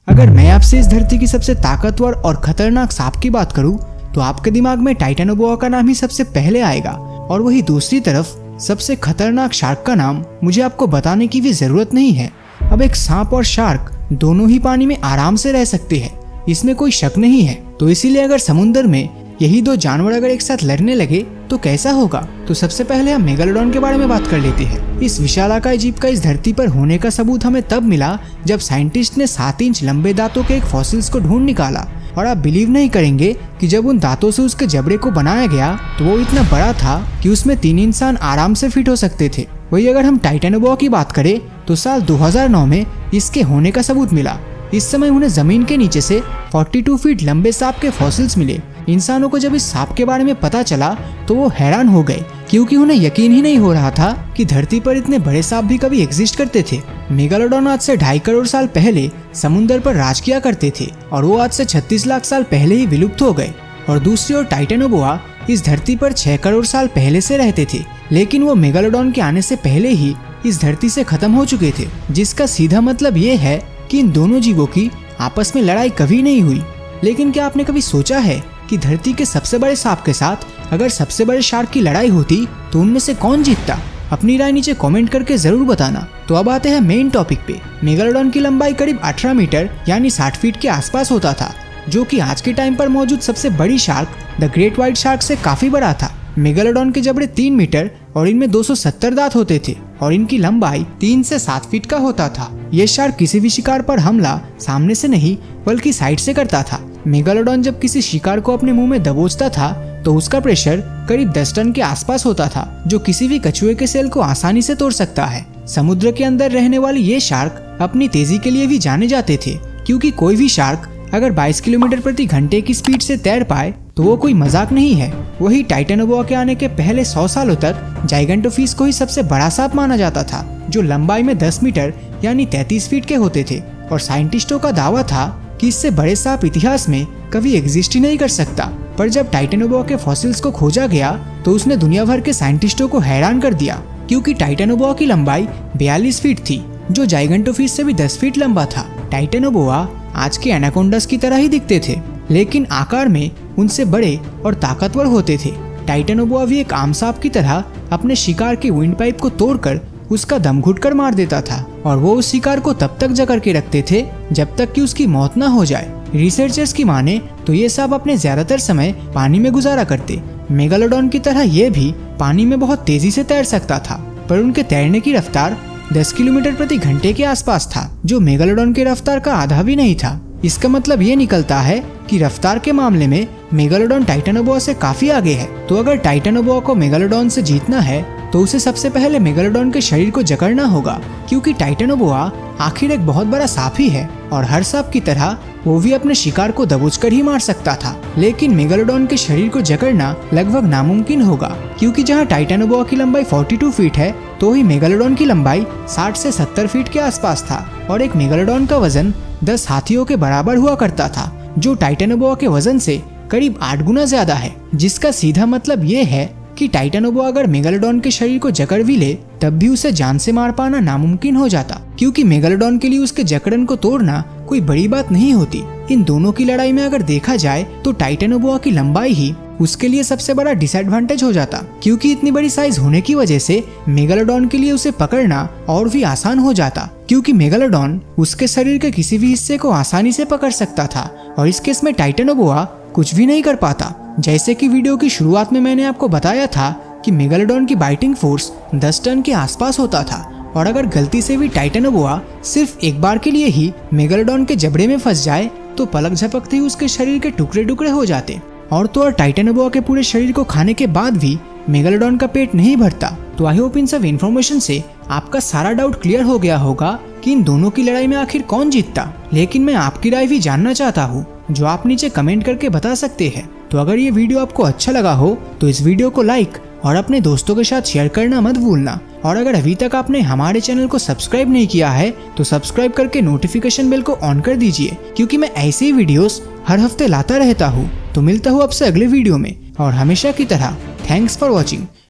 अगर मैं आपसे इस धरती की सबसे ताकतवर और खतरनाक सांप की बात करूं, तो आपके दिमाग में टाइटेनोबोआ का नाम ही सबसे पहले आएगा। और वही दूसरी तरफ सबसे खतरनाक शार्क का नाम मुझे आपको बताने की भी जरूरत नहीं है। अब एक सांप और शार्क दोनों ही पानी में आराम से रह सकते हैं, इसमें कोई शक नहीं है। तो इसीलिए अगर समुद्र में यही दो जानवर अगर एक साथ लड़ने लगे तो कैसा होगा। तो सबसे पहले हम मेगालोडॉन के बारे में बात कर लेते हैं। इस विशालाकाय जीव का इस धरती पर होने का सबूत हमें तब मिला जब साइंटिस्ट ने 7 इंच लंबे दांतों के एक फॉसिल्स को ढूंढ निकाला। और आप बिलीव नहीं करेंगे कि जब उन दांतों से उसके जबड़े को बनाया गया तो वो इतना बड़ा था कि उसमें 3 इंसान आराम से फिट हो सकते थे। वही अगर हम टाइटेनोबोआ की बात करें तो साल 2009 में इसके होने का सबूत मिला। इस समय उन्हें जमीन के नीचे से 42 फीट लंबे सांप के फॉसिल्स मिले। इंसानों को जब इस सांप के बारे में पता चला तो वो हैरान हो गए, क्योंकि उन्हें यकीन ही नहीं हो रहा था कि धरती पर इतने बड़े सांप भी कभी एग्जिस्ट करते थे। मेगालोडॉन आज से 2.5 करोड़ साल पहले समुद्र पर राज किया करते थे और वो आज से 36 लाख साल पहले ही विलुप्त हो गए। और दूसरी ओर टाइटेनोबोआ इस धरती पर 6 करोड़ साल पहले से रहते थे, लेकिन वो मेगालोडॉन के आने से पहले ही इस धरती से खत्म हो चुके थे। जिसका सीधा मतलब ये है कि इन दोनों जीवों की आपस में लड़ाई कभी नहीं हुई। लेकिन क्या आपने कभी सोचा है कि धरती के सबसे बड़े सांप के साथ अगर सबसे बड़े शार्क की लड़ाई होती तो उनमें से कौन जीतता? अपनी राय नीचे कमेंट करके जरूर बताना। तो अब आते हैं मेन टॉपिक पे। मेगालोडॉन की लंबाई करीब 18 मीटर यानी 60 फीट के आसपास होता था, जो कि आज के टाइम पर मौजूद सबसे बड़ी shark the great white shark से काफी बड़ा था। मेगालोडॉन के जबड़े 3 मीटर और इनमें 270 दांत होते थे और इनकी लंबाई 3 से 7 फीट का होता था। ये शार्क किसी भी शिकार पर हमला सामने से नहीं बल्कि साइड से करता था। मेगालोडॉन जब किसी शिकार को अपने मुंह में दबोचता था तो उसका प्रेशर करीब 10 टन के आसपास होता था, जो किसी भी कछुए के सेल को आसानी से तोड़ सकता है। समुद्र के अंदर रहने वाले ये शार्क अपनी तेजी के लिए भी जाने जाते थे, क्योंकि कोई भी शार्क अगर 22 किलोमीटर प्रति घंटे की स्पीड से तैर पाए तो वो कोई मजाक नहीं है। वही टाइटेनोबोआ के आने के पहले 100 सालों तक जाइगेंटोफिश को ही सबसे बड़ा सांप माना जाता था, जो लंबाई में 10 मीटर यानी 33 फीट के होते थे। और साइंटिस्टों का दावा था कि इससे बड़े सांप इतिहास में कभी एग्जिस्ट ही नहीं कर सकता। पर जब टाइटेनोबोआ के फॉसिल्स को खोजा गया तो उसने दुनिया भर के साइंटिस्टों को हैरान कर दिया, क्योंकि टाइटेनोबोआ की लंबाई 42 फीट थी, जो जाइगेंटोफिश से भी 10 फीट लंबा था। टाइटेनोबोआ आज के एनाकोंडास की तरह ही दिखते थे, लेकिन आकार में उनसे बड़े और ताकतवर होते थे। टाइटेनोबोआ भी एक आम सांप की तरह अपने शिकार के विंड पाइप को तोड़कर उसका दम घुटकर मार देता था, और वो उस शिकार को तब तक जकड़ के रखते थे जब तक कि उसकी मौत न हो जाए। रिसर्चर्स की माने तो ये सांप अपने ज्यादातर समय पानी में गुजारा करते। मेगालोडॉन की तरह ये भी पानी में बहुत तेजी से तैर सकता था, पर उनके तैरने की रफ्तार 10 किलोमीटर प्रति घंटे के आसपास था, जो मेगालोडॉन की रफ्तार का आधा भी नहीं था। इसका मतलब ये निकलता है कि रफ्तार के मामले में मेगालोडॉन टाइटेनोबोआ से काफी आगे है। तो अगर टाइटेनोबोआ को मेगालोडॉन से जीतना है तो उसे सबसे पहले मेगालोडॉन के शरीर को जकड़ना होगा, क्योंकि टाइटेनोबोआ आखिर एक बहुत बड़ा सांप ही है और हर सांप की तरह वो भी अपने शिकार को दबोचकर ही मार सकता था। लेकिन मेगालोडॉन के शरीर को जकड़ना लगभग नामुमकिन होगा, क्योंकि जहाँ टाइटेनोबोआ की लंबाई 42 फीट है तो ही मेगालोडॉन की लंबाई 60 से 70 फीट के आसपास था। और एक मेगालोडॉन का वजन 10 हाथियों के बराबर हुआ करता था, जो टाइटेनोबोआ के वजन से करीब 8 गुना ज्यादा है। जिसका सीधा मतलब ये है कि टाइटेनोबोआ अगर मेगालोडॉन के शरीर को जकड़ भी ले तब भी उसे जान से मार पाना नामुमकिन हो जाता, क्योंकि मेगालोडॉन के लिए उसके जकड़न को तोड़ना कोई बड़ी बात नहीं होती। इन दोनों की लड़ाई में अगर देखा जाए तो टाइटेनोबोआ की लंबाई ही उसके लिए सबसे बड़ा डिसएडवांटेज हो जाता, क्योंकि इतनी बड़ी साइज होने की वजह से मेगालोडॉन के लिए उसे पकड़ना और भी आसान हो जाता, क्योंकि मेगालोडॉन उसके शरीर के किसी भी हिस्से को आसानी से पकड़ सकता था और इस केस में टाइटेनोबोआ कुछ भी नहीं कर पाता। जैसे कि वीडियो की शुरुआत में मैंने आपको बताया था कि मेगालोडॉन की बाइटिंग फोर्स 10 टन के आसपास होता था, और अगर गलती से भी टाइटेनोबोआ सिर्फ एक बार के लिए ही मेगालोडॉन के जबड़े में फंस जाए तो पलक झपकते ही उसके शरीर के टुकड़े टुकड़े हो जाते। और तो और टाइटेनोबोआ के पूरे शरीर को खाने के बाद भी मेगालोडॉन का पेट नहीं भरता। तो आई होप इन सब इन्फॉर्मेशन से आपका सारा डाउट क्लियर हो गया होगा कि इन दोनों की लड़ाई में आखिर कौन जीतता। लेकिन मैं आपकी राय भी जानना चाहता हूँ, जो आप नीचे कमेंट करके बता सकते हैं। तो अगर ये वीडियो आपको अच्छा लगा हो तो इस वीडियो को लाइक और अपने दोस्तों के साथ शेयर करना मत भूलना। और अगर अभी तक आपने हमारे चैनल को सब्सक्राइब नहीं किया है तो सब्सक्राइब करके नोटिफिकेशन बेल को ऑन कर दीजिए, क्योंकि मैं ऐसे ही वीडियोस हर हफ्ते लाता रहता हूँ। तो मिलता हूँ आपसे अगले वीडियो में, और हमेशा की तरह थैंक्स फॉर वॉचिंग।